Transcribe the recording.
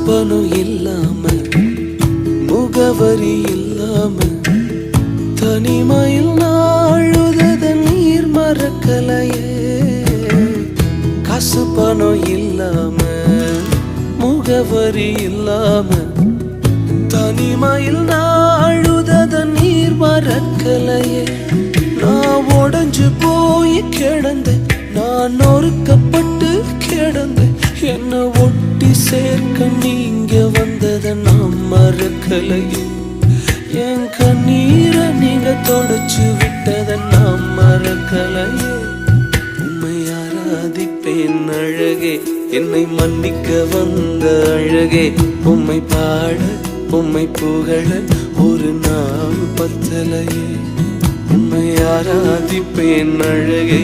பணம் இல்லாம முகவரி இல்லாம தனிமையில் நாழுத நீர் மறக்கலையே. காசு பணம் இல்லாம முகவரி இல்லாம தனிமையில் நாழுத நீர் மறக்கலையே. நான் உடைஞ்சு போய் கிடந்தேன், நான் நொறுக்கப்பட்டு கிடந்தேன். என்ன ஒட்டி சேர்க்க நீங்க வந்தத நான் மறக்கலையே. என் கண்ணீரை நீங்க தொடச்சு விட்டத நான் மறக்கலையே. உம்மை ஆராதிப்பேன் அழகே, என்னை மன்னிக்க வந்த அழகே. உம்மை பாட உம்மை புகழ ஒரு நாள் பத்தலையே. உம்மை ஆராதிப்பேன் அழகே.